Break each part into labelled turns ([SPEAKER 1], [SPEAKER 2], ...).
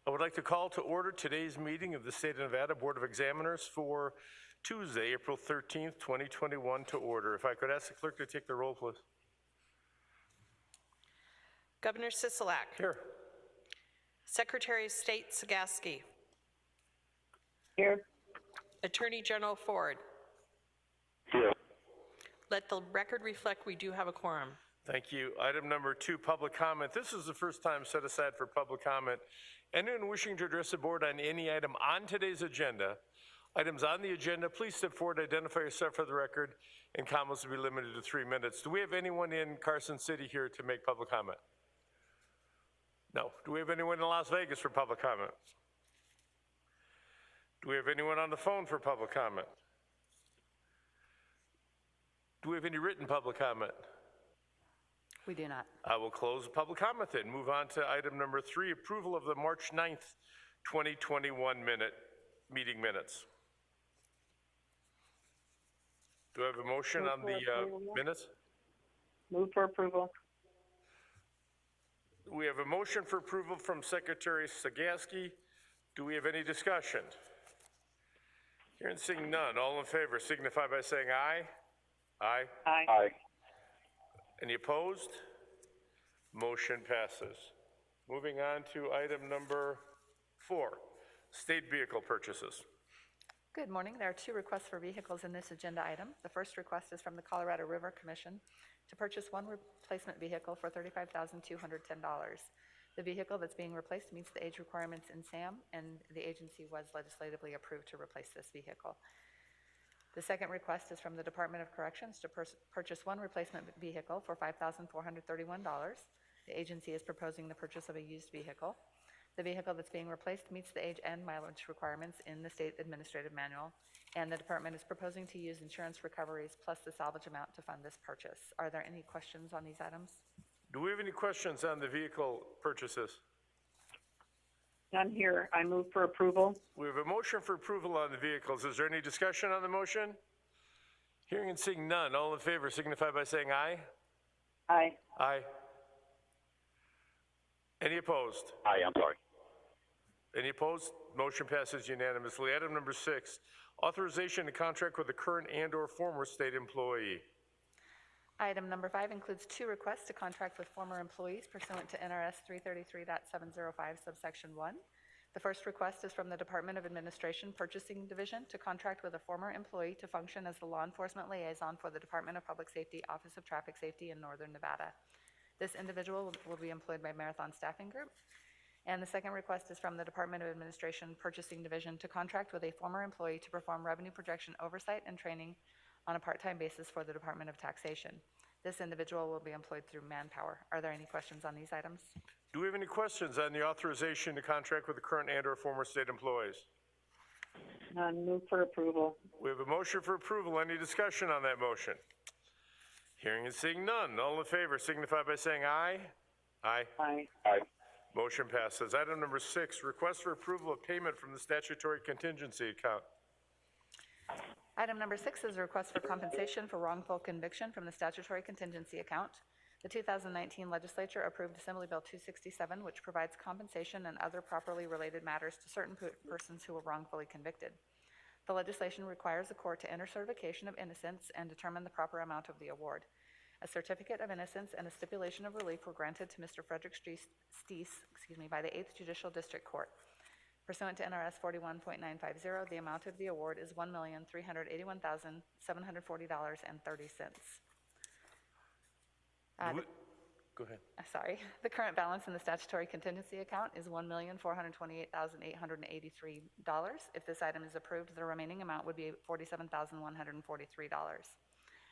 [SPEAKER 1] I would like to call to order today's meeting of the State of Nevada Board of Examiners for Tuesday, April 13th, 2021 to order. If I could ask the clerk to take the roll, please.
[SPEAKER 2] Governor Sisolak.
[SPEAKER 1] Here.
[SPEAKER 2] Secretary of State Sagaski.
[SPEAKER 3] Here.
[SPEAKER 2] Attorney General Ford.
[SPEAKER 3] Here.
[SPEAKER 2] Let the record reflect we do have a quorum.
[SPEAKER 1] Thank you. Item number 2, public comment. This is the first time set aside for public comment. Anyone wishing to address the board on any item on today's agenda, items on the agenda, please step forward, identify yourself for the record, and comments will be limited to 3 minutes. Do we have anyone in Carson City here to make public comment? No. Do we have anyone in Las Vegas for public comment? Do we have anyone on the phone for public comment? Do we have any written public comment?
[SPEAKER 4] We do not.
[SPEAKER 1] I will close the public comment then. Move on to item number 3, approval of the March 9th, 2021 meeting minutes. Do I have a motion on the minutes?
[SPEAKER 3] Move for approval.
[SPEAKER 1] We have a motion for approval from Secretary Sagaski. Do we have any discussion? Hearing and seeing none, all in favor signify by saying aye. Aye.
[SPEAKER 3] Aye.
[SPEAKER 5] Aye.
[SPEAKER 1] Any opposed? Motion passes. Moving on to item number 4, state vehicle purchases.
[SPEAKER 4] Good morning. There are 2 requests for vehicles in this agenda item. The first request is from the Colorado River Commission to purchase 1 replacement vehicle for $35,210. The vehicle that's being replaced meets the age requirements in SAM, and the agency was legislatively approved to replace this vehicle. The second request is from the Department of Corrections to purchase 1 replacement vehicle for $5,431. The agency is proposing the purchase of a used vehicle. The vehicle that's being replaced meets the age and mileage requirements in the state administrative manual, and the department is proposing to use insurance recoveries plus the salvage amount to fund this purchase. Are there any questions on these items?
[SPEAKER 1] Do we have any questions on the vehicle purchases?
[SPEAKER 3] None here. I move for approval.
[SPEAKER 1] We have a motion for approval on the vehicles. Is there any discussion on the motion? Hearing and seeing none, all in favor signify by saying aye.
[SPEAKER 3] Aye.
[SPEAKER 1] Aye. Any opposed?
[SPEAKER 5] Aye, I'm sorry.
[SPEAKER 1] Any opposed? Motion passes unanimously. Item number 6, authorization to contract with a current and/or former state employee.
[SPEAKER 4] Item number 5 includes 2 requests to contract with former employees pursuant to NRS 333.705 subsection 1. The first request is from the Department of Administration Purchasing Division to contract with a former employee to function as the law enforcement liaison for the Department of Public Safety Office of Traffic Safety in Northern Nevada. This individual will be employed by Marathon Staffing Group. And the second request is from the Department of Administration Purchasing Division to contract with a former employee to perform revenue projection oversight and training on a part-time basis for the Department of Taxation. This individual will be employed through Manpower. Are there any questions on these items?
[SPEAKER 1] Do we have any questions on the authorization to contract with the current and/or former state employees?
[SPEAKER 3] None. Move for approval.
[SPEAKER 1] We have a motion for approval. Any discussion on that motion? Hearing and seeing none, all in favor signify by saying aye. Aye.
[SPEAKER 3] Aye.
[SPEAKER 5] Aye.
[SPEAKER 1] Motion passes. Item number 6, request for approval of payment from the statutory contingency account.
[SPEAKER 4] Item number 6 is a request for compensation for wrongful conviction from the statutory contingency account. The 2019 Legislature approved Assembly Bill 267, which provides compensation and other properly related matters to certain persons who were wrongfully convicted. The legislation requires the court to enter certification of innocence and determine the proper amount of the award. A certificate of innocence and a stipulation of relief were granted to Mr. Frederick Steese by the 8th Judicial District Court. Pursuant to NRS 41.950, the amount of the award is $1,381,740.30.
[SPEAKER 1] Go ahead.
[SPEAKER 4] Sorry. The current balance in the statutory contingency account is $1,428,883. If this item is approved, the remaining amount would be $47,143.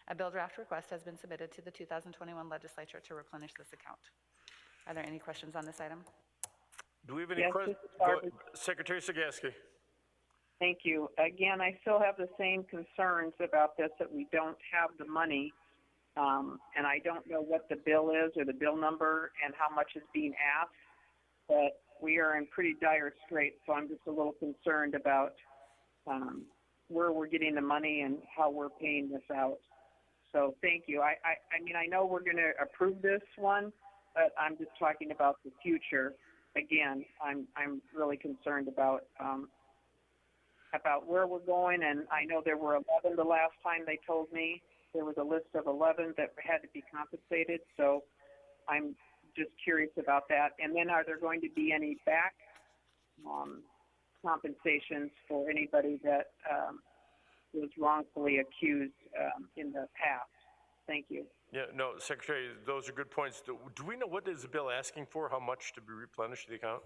[SPEAKER 4] A bill draft request has been submitted to the 2021 Legislature to replenish this account. Are there any questions on this item?
[SPEAKER 1] Do we have any
[SPEAKER 3] Yes,
[SPEAKER 1] questions?
[SPEAKER 3] Barbara.
[SPEAKER 1] Secretary Sagaski.
[SPEAKER 3] Thank you. Again, I still have the same concerns about this, that we don't have the money, and I don't know what the bill is or the bill number and how much is being asked, but we are in pretty dire straits, so I'm just a little concerned about where we're getting the money and how we're paying this out. So thank you. I mean, I know we're going to approve this one, but I'm just talking about the future. again, I'm really concerned about where we're going, and I know there were 11 the last time they told me. There was a list of 11 that had to be compensated, so I'm just curious about that. And then are there going to be any back compensations for anybody that was wrongfully accused in the past? Thank you.
[SPEAKER 1] Yeah, no, Secretary, those are good points. Do we know what is the bill asking for, how much to be replenished the account?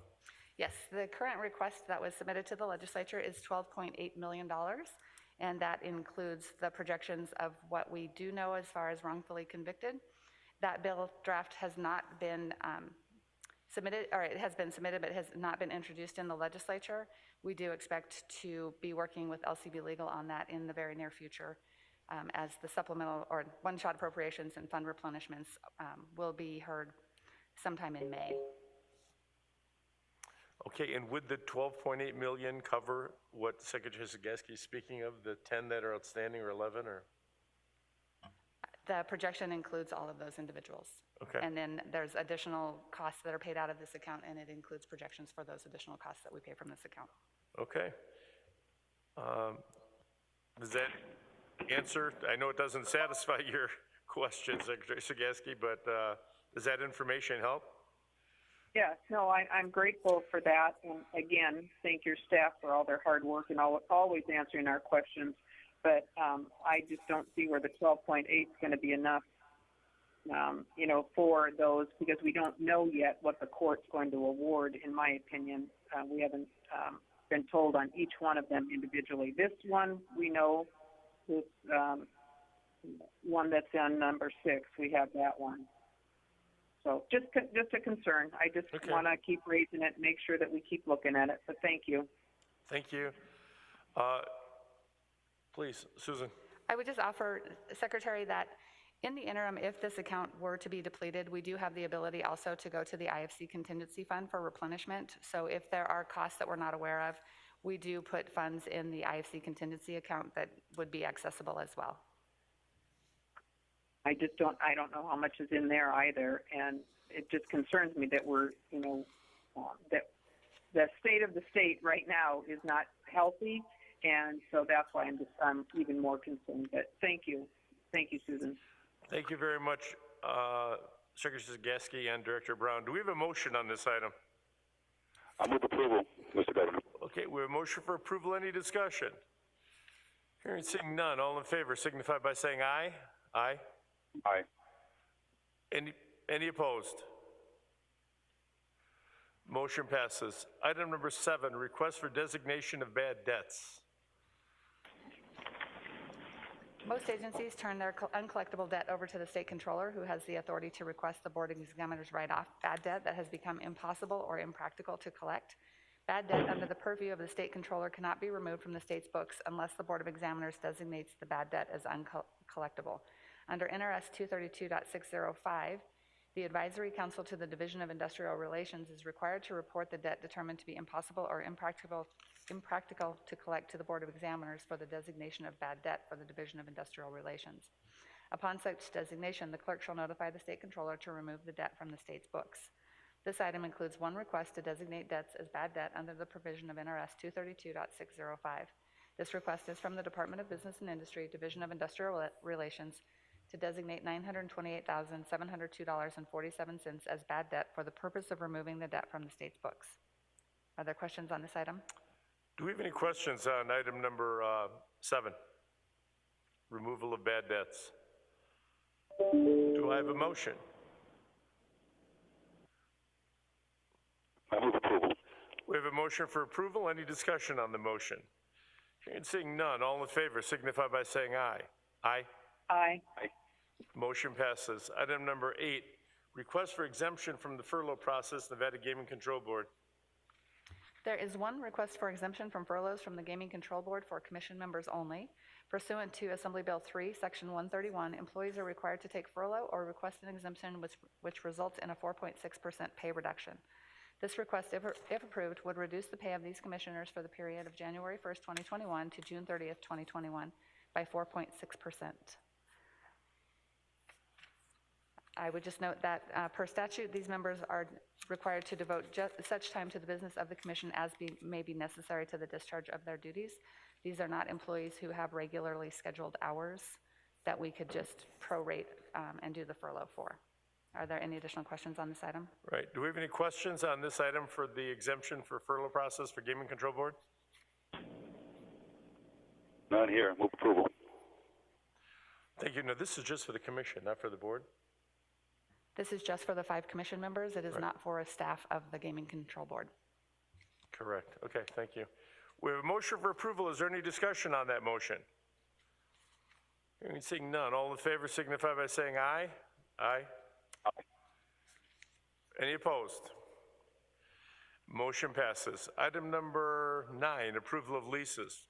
[SPEAKER 4] Yes, the current request that was submitted to the legislature is $12.8 million, and that includes the projections of what we do know as far as wrongfully convicted. That bill draft has not been submitted, or it has been submitted, but has not been introduced in the legislature. We do expect to be working with LCB Legal on that in the very near future, as the supplemental or one-shot appropriations and fund replenishments will be heard sometime in May.
[SPEAKER 1] Okay, and would the 12.8 million cover what Secretary Zagorski is speaking of, the 10 that are outstanding or 11 or?
[SPEAKER 4] The projection includes all of those individuals.
[SPEAKER 1] Okay.
[SPEAKER 4] And then there's additional costs that are paid out of this account, and it includes projections for those additional costs that we pay from this account.
[SPEAKER 1] Okay. Does that answer? I know it doesn't satisfy your question, Secretary Zagorski, but does that information help?
[SPEAKER 3] Yes, no, I'm grateful for that. And again, thank your staff for all their hard work and always answering our questions. But I just don't see where the 12.8 is going to be enough, for those, because we don't know yet what the court's going to award, in my opinion. We haven't been told on each one of them individually. This one, we know, this one that's on number 6, we have that one. So just a concern. I just want to keep raising it and make sure that we keep looking at it. But thank you.
[SPEAKER 1] Thank you. Please, Susan.
[SPEAKER 4] I would just offer, Secretary, that in the interim, if this account were to be depleted, we do have the ability also to go to the IFC contingency fund for replenishment. So if there are costs that we're not aware of, we do put funds in the IFC contingency account that would be accessible as well. I
[SPEAKER 3] don't know how much is in there either, and it just concerns me that we're, that the state of the state right now is not healthy, and so that's why I'm even more concerned. But thank you, Susan.
[SPEAKER 1] Thank you very much, Secretary Zagorski and Director Brown. Do we have a motion on this item?
[SPEAKER 5] I move approval, Mr. Governor.
[SPEAKER 1] Okay, we have a motion for approval. Any discussion? Hearing and seeing none, all in favor signify by saying aye. Aye.
[SPEAKER 5] Aye.
[SPEAKER 1] Any opposed? Motion passes. Item number 7, request for designation of bad debts.
[SPEAKER 4] Most agencies turn their uncollectible debt over to the state controller, who has the authority to request the board of examiners write off bad debt that has become impossible or impractical to collect. Bad debt under the purview of the state controller cannot be removed from the state's books unless the board of examiners designates the bad debt as uncollectible. Under NRS 232.605, the Advisory Council to the Division of Industrial Relations is required to report the debt determined to be impossible or impractical to collect to the Board of Examiners for the designation of bad debt for the Division of Industrial Relations. Upon such designation, the clerk shall notify the state controller to remove the debt from the state's books. This item includes one request to designate debts as bad debt under the provision of NRS 232.605. This request is from the Department of Business and Industry, Division of Industrial Relations, to designate $928,702.47 as bad debt for the purpose of removing the debt from the state's books. Are there questions on this item?
[SPEAKER 1] Do we have any questions on item number 7? Removal of bad debts. Do I have a motion?
[SPEAKER 5] I move approval.
[SPEAKER 1] We have a motion for approval. Any discussion on the motion? Hearing and seeing none, all in favor signify by saying aye. Aye.
[SPEAKER 3] Aye.
[SPEAKER 5] Aye.
[SPEAKER 1] Motion passes. Item number 8, request for exemption from the furlough process, Nevada Gaming Control Board.
[SPEAKER 4] There is one request for exemption from furloughs from the Gaming Control Board for commission members only. Pursuant to Assembly Bill 3, Section 131, employees are required to take furlough or request an exemption which results in a 4.6% pay reduction. This request, if approved, would reduce the pay of these commissioners for the period of January 1st, 2021 to June 30th, 2021 by 4.6%. I would just note that per statute, these members are required to devote such time to the business of the commission as may be necessary to the discharge of their duties. These are not employees who have regularly scheduled hours that we could just prorate and do the furlough for. Are there any additional questions on this item?
[SPEAKER 1] Right. Do we have any questions on this item for the exemption for furlough process for Gaming Control Board?
[SPEAKER 5] None here. Move approval.
[SPEAKER 1] Thank you. No, this is just for the commission, not for the board.
[SPEAKER 4] This is just for the 5 commission members. It is not for a staff of the Gaming Control Board.
[SPEAKER 1] Correct. Okay, thank you. We have a motion for approval. Is there any discussion on that motion? Hearing seeing none. All in favor signify by saying aye. Aye. Any opposed? Motion passes. Item number 9, approval of leases.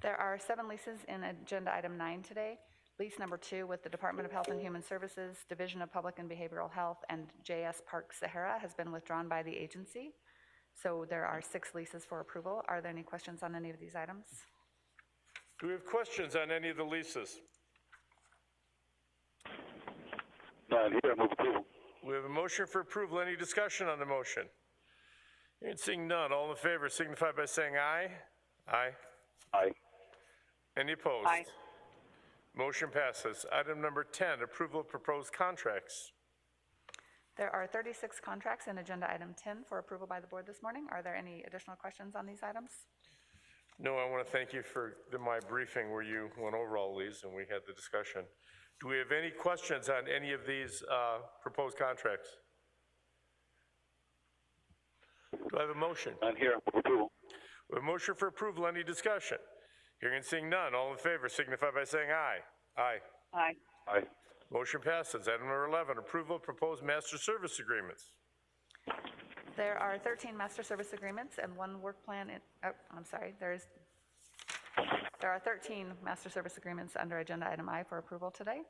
[SPEAKER 4] There are 7 leases in agenda item 9 today. Lease number 2 with the Department of Health and Human Services, Division of Public and Behavioral Health, and JS Park Sahara has been withdrawn by the agency. So there are 6 leases for approval. Are there any questions on any of these items?
[SPEAKER 1] Do we have questions on any of the leases?
[SPEAKER 5] None here. Move approval.
[SPEAKER 1] We have a motion for approval. Any discussion on the motion? Hearing seeing none. All in favor signify by saying aye. Aye.
[SPEAKER 5] Aye.
[SPEAKER 1] Any opposed?
[SPEAKER 3] Aye.
[SPEAKER 1] Motion passes. Item number 10, approval of proposed contracts.
[SPEAKER 4] There are 36 contracts in agenda item 10 for approval by the board this morning. Are there any additional questions on these items?
[SPEAKER 1] No, I want to thank you for my briefing where you went over all these and we had the discussion. Do we have any questions on any of these proposed contracts? Do I have a motion?
[SPEAKER 5] None here. Move approval.
[SPEAKER 1] We have a motion for approval. Any discussion? Hearing and seeing none. All in favor signify by saying aye. Aye.
[SPEAKER 3] Aye.
[SPEAKER 5] Aye.
[SPEAKER 1] Motion passes. Item number 11, approval of proposed master service agreements.
[SPEAKER 4] There are 13 master service agreements and 1 work plan. There are 13 master service agreements under agenda item I for approval today.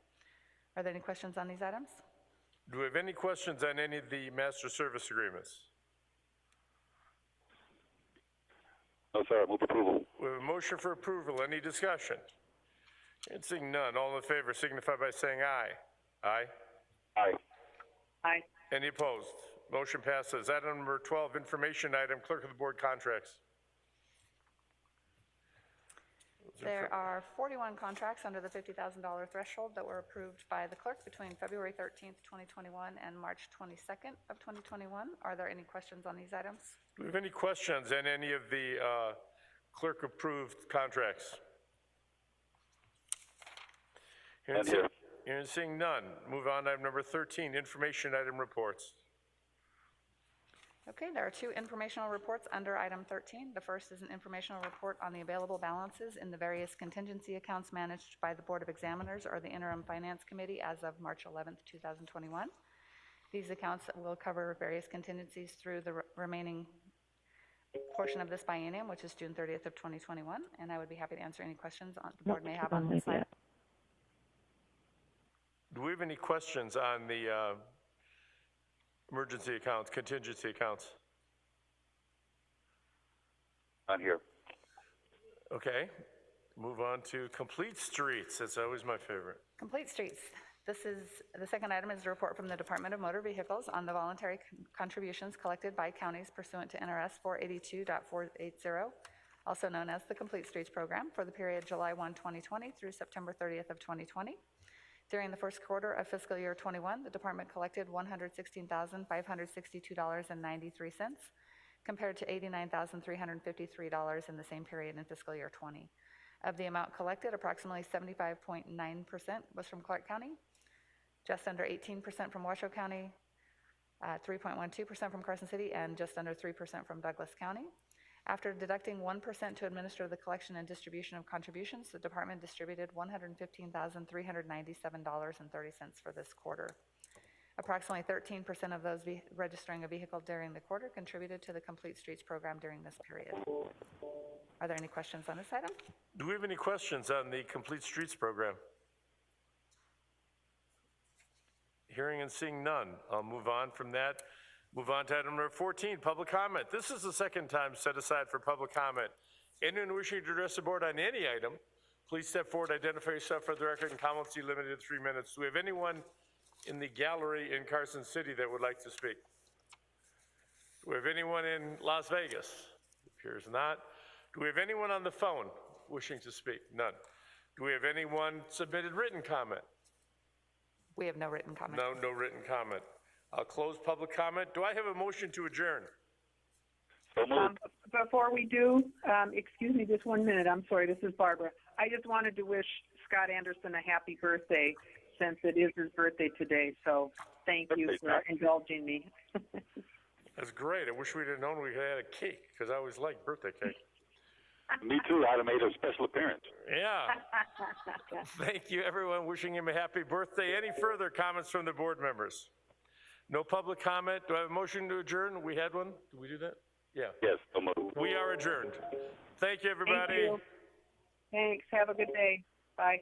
[SPEAKER 4] Are there any questions on these items?
[SPEAKER 1] Do we have any questions on any of the master service agreements?
[SPEAKER 5] No, sir. Move approval.
[SPEAKER 1] We have a motion for approval. Any discussion? And seeing none, all in favor signify by saying aye. Aye.
[SPEAKER 5] Aye.
[SPEAKER 3] Aye.
[SPEAKER 1] Any opposed? Motion passes. Item number 12, information item, clerk of the board contracts.
[SPEAKER 4] There are 41 contracts under the $50,000 threshold that were approved by the clerk between February 13th, 2021 and March 22nd of 2021. Are there any questions on these items?
[SPEAKER 1] Do we have any questions on any of the clerk-approved contracts?
[SPEAKER 5] None here.
[SPEAKER 1] Hearing and seeing none. Move on to item number 13, information item reports.
[SPEAKER 4] Okay, there are 2 informational reports under item 13. The first is an informational report on the available balances in the various contingency accounts managed by the Board of Examiners or the Interim Finance Committee as of March 11th, 2021. These accounts will cover various contingencies through the remaining portion of this biennium, which is June 30th of 2021, and I would be happy to answer any questions the board may have on this slide.
[SPEAKER 1] Do we have any questions on the emergency accounts, contingency accounts?
[SPEAKER 5] None here.
[SPEAKER 1] Okay. Move on to complete streets. That's always my favorite.
[SPEAKER 4] Complete streets. The second item is a report from the Department of Motor Vehicles on the voluntary contributions collected by counties pursuant to NRS 482.480, also known as the Complete Streets Program, for the period July 1, 2020 through September 30th of 2020. During the first quarter of fiscal year 21, the department collected $116,562.93 compared to $89,353 in the same period in fiscal year 20. Of the amount collected, approximately 75.9% was from Clark County, just under 18% from Washoe County, 3.12% from Carson City, and just under 3% from Douglas County. After deducting 1% to administer the collection and distribution of contributions, the department distributed $115,397.30 for this quarter. Approximately 13% of those registering a vehicle during the quarter contributed to the Complete Streets Program during this period. Are there any questions on this item?
[SPEAKER 1] Do we have any questions on the Complete Streets Program? Hearing and seeing none. I'll move on from that. Move on to item number 14, public comment. This is the second time set aside for public comment. Anyone wishing to address the board on any item, please step forward, identify yourself for the record, and comments be limited to 3 minutes. Do we have anyone in the gallery in Carson City that would like to speak? Do we have anyone in Las Vegas? Appears not. Do we have anyone on the phone wishing to speak? None. Do we have anyone submitted written comment?
[SPEAKER 4] We have no written comment.
[SPEAKER 1] No written comment. I'll close public comment. Do I have a motion to adjourn?
[SPEAKER 5] So moved.
[SPEAKER 3] Before we do, excuse me just 1 minute. I'm sorry, this is Barbara. I just wanted to wish Scott Anderson a happy birthday since it is his birthday today. So thank you
[SPEAKER 5] Birthday,
[SPEAKER 3] for
[SPEAKER 5] Scott.
[SPEAKER 3] indulging me.
[SPEAKER 1] That's great. I wish we'd have known we had a cake, because I always like birthday cake.
[SPEAKER 5] Me too. I'd have made a special appearance.
[SPEAKER 1] Yeah. Thank you, everyone. Wishing him a happy birthday. Any further comments from the board members? No public comment. Do I have a motion to adjourn? We had one. Did we do that? Yeah.
[SPEAKER 5] Yes, so moved.
[SPEAKER 1] We are adjourned. Thank you,
[SPEAKER 3] Thank
[SPEAKER 1] everybody.
[SPEAKER 3] you. Thanks. Have a good day. Bye.